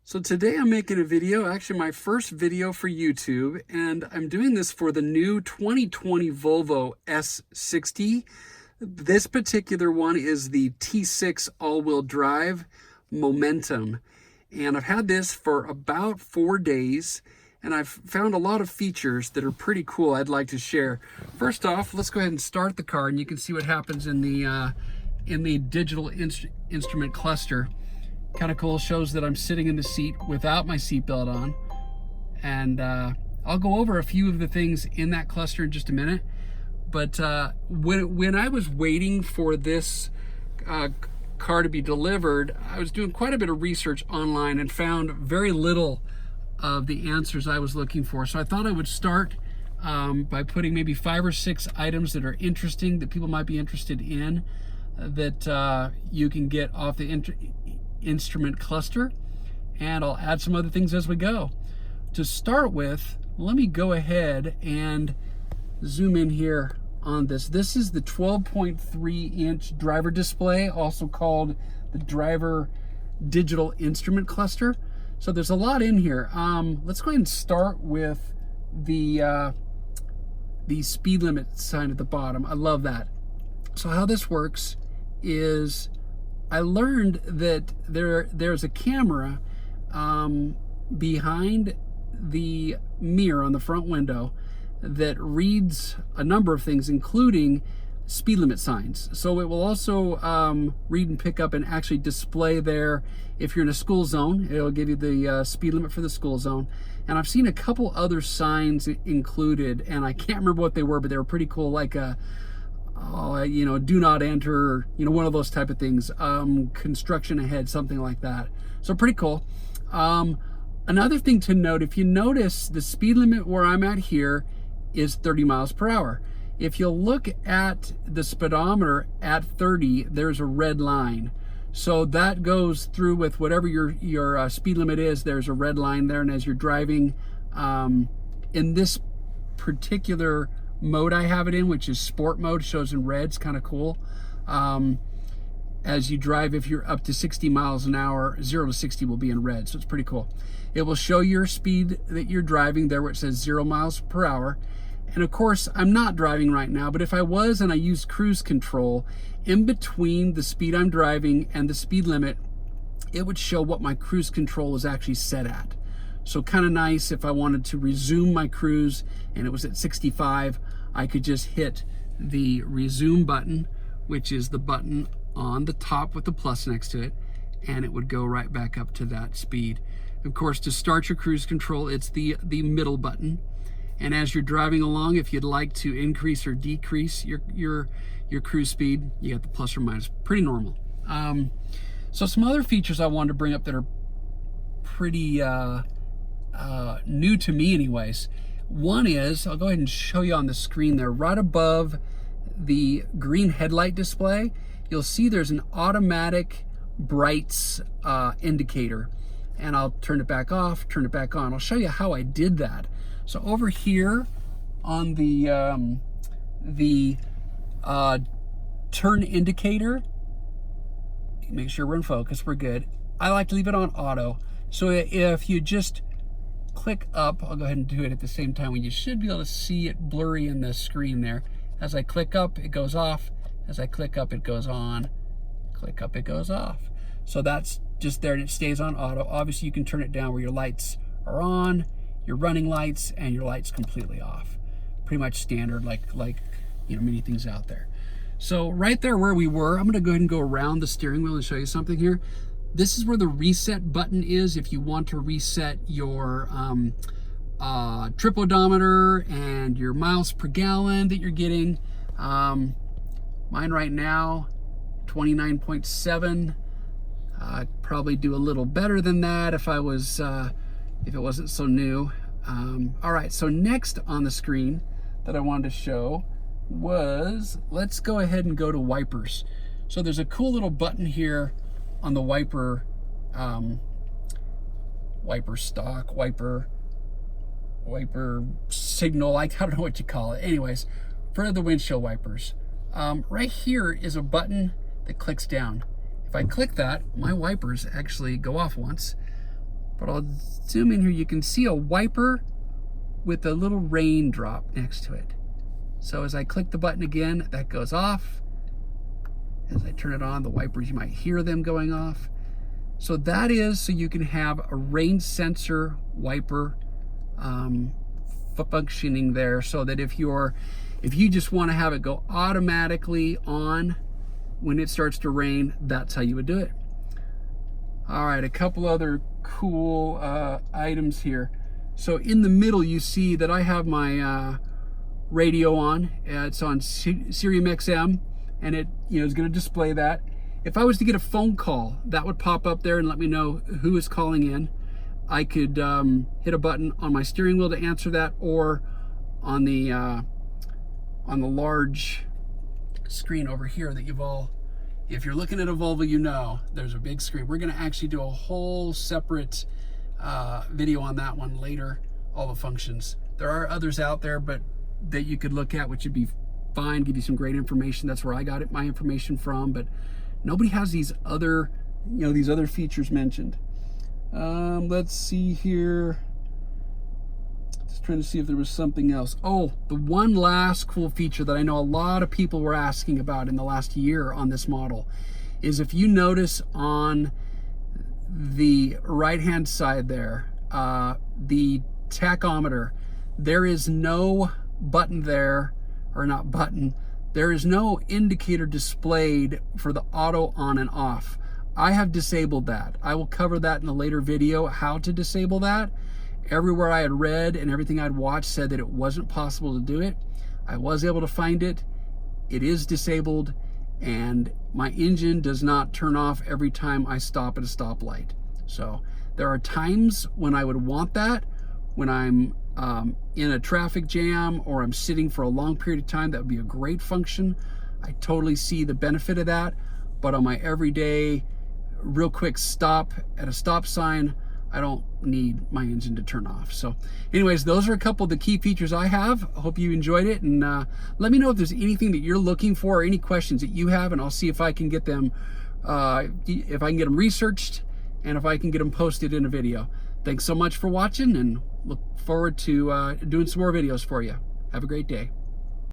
So today I'm making a video, actually my first video for YouTube, and I'm doing this for the new 2020 Volvo S60. This particular one is the T6 all-wheel drive Momentum, and I've had this for about 4 days, and I've found a lot of features that are pretty cool I'd like to share. First off, let's go ahead and start the car, and you can see what happens in the digital instrument cluster. Kind of cool, shows that I'm sitting in the seat without my seatbelt on. And I'll go over a few of the things in that cluster in just a minute. But when I was waiting for this car to be delivered, I was doing quite a bit of research online and found very little of the answers I was looking for. So I thought I would start by putting maybe 5 or 6 items that are interesting, that people might be interested in, that you can get off the instrument cluster, and I'll add some other things as we go. To start with, let me go ahead and zoom in here on this. This is the 12.3-inch driver display, also called the driver digital instrument cluster. So there's a lot in here. Let's go ahead and start with the speed limit sign at the bottom. I love that. So how this works is I learned that there's a camera behind the mirror on the front window that reads a number of things, including speed limit signs. So it will also read and pick up and actually display there. If you're in a school zone, it'll give you the speed limit for the school zone. And I've seen a couple other signs included, and I can't remember what they were, but they were pretty cool, like a do not enter, one of those type of things, construction ahead, something like that. So pretty cool. Another thing to note, if you notice, the speed limit where I'm at here is 30 miles per hour. If you look at the speedometer at 30, there's a red line. So that goes through with whatever your speed limit is. There's a red line there, and as you're driving in this particular mode I have it in, which is sport mode, shows in red. It's kind of cool. As you drive, if you're up to 60 miles an hour, 0 to 60 will be in red, so it's pretty cool. It will show your speed that you're driving there where it says 0 miles per hour. And of course, I'm not driving right now, but if I was and I used cruise control, in between the speed I'm driving and the speed limit, it would show what my cruise control is actually set at. So kind of nice. If I wanted to resume my cruise and it was at 65, I could just hit the resume button, which is the button on the top with the plus next to it, and it would go right back up to that speed. Of course, to start your cruise control, it's the middle button. And as you're driving along, if you'd like to increase or decrease your cruise speed, you got the plus or minus. Pretty normal. So some other features I wanted to bring up that are pretty new to me anyways. One is, I'll go ahead and show you on the screen there, right above the green headlight display, you'll see there's an automatic brights indicator. And I'll turn it back off, turn it back on. I'll show you how I did that. So over here on the turn indicator, make sure we're in focus, we're good. I like to leave it on auto. So if you just click up, I'll go ahead and do it at the same time when you should be able to see it blurry in the screen there. As I click up, it goes off. As I click up, it goes on. Click up, it goes off. So that's just there and it stays on auto. Obviously you can turn it down where your lights are on, your running lights, and your lights completely off. Pretty much standard, like many things out there. So right there where we were, I'm gonna go ahead and go around the steering wheel and show you something here. This is where the reset button is if you want to reset your trip odometer and your miles per gallon that you're getting. Mine right now, 29.7. I'd probably do a little better than that if I was, if it wasn't so new. All right, so next on the screen that I wanted to show was, let's go ahead and go to wipers. So there's a cool little button here on the wiper signal, I don't know what you call it. Anyways, for the windshield wipers, right here is a button that clicks down. If I click that, my wipers actually go off once. But I'll zoom in here. You can see a wiper with a little raindrop next to it. So as I click the button again, that goes off. As I turn it on, the wipers, you might hear them going off. So that is so you can have a rain sensor wiper functioning there, so that if you just want to have it go automatically on when it starts to rain, that's how you would do it. All right, a couple other cool items here. So in the middle, you see that I have my radio on. It's on Sirium XM, and it is going to display that. If I was to get a phone call, that would pop up there and let me know who is calling in. I could hit a button on my steering wheel to answer that, or on the large screen over here that you've all, if you're looking at a Volvo, there's a big screen. We're going to actually do a whole separate video on that one later, all the functions. There are others out there, but that you could look at, which would be fine, give you some great information. That's where I got my information from, but nobody has these other, these other features mentioned. Let's see here. Just trying to see if there was something else. Oh, the one last cool feature that I know a lot of people were asking about in the last year on this model is, if you notice on the right-hand side there, the tachometer, there is no button there, or not button, there is no indicator displayed for the auto on and off. I have disabled that. I will cover that in a later video, how to disable that. Everywhere I had read and everything I'd watched said that it wasn't possible to do it. I was able to find it. It is disabled, and my engine does not turn off every time I stop at a stoplight. So there are times when I would want that, when I'm in a traffic jam or I'm sitting for a long period of time. That would be a great function. I totally see the benefit of that. But on my everyday, real quick stop at a stop sign, I don't need my engine to turn off. So anyways, those are a couple of the key features I have. I hope you enjoyed it, and let me know if there's anything that you're looking for or any questions that you have, and I'll see if I can get them researched, and if I can get them posted in a video. Thanks so much for watching, and look forward to doing some more videos for you. Have a great day.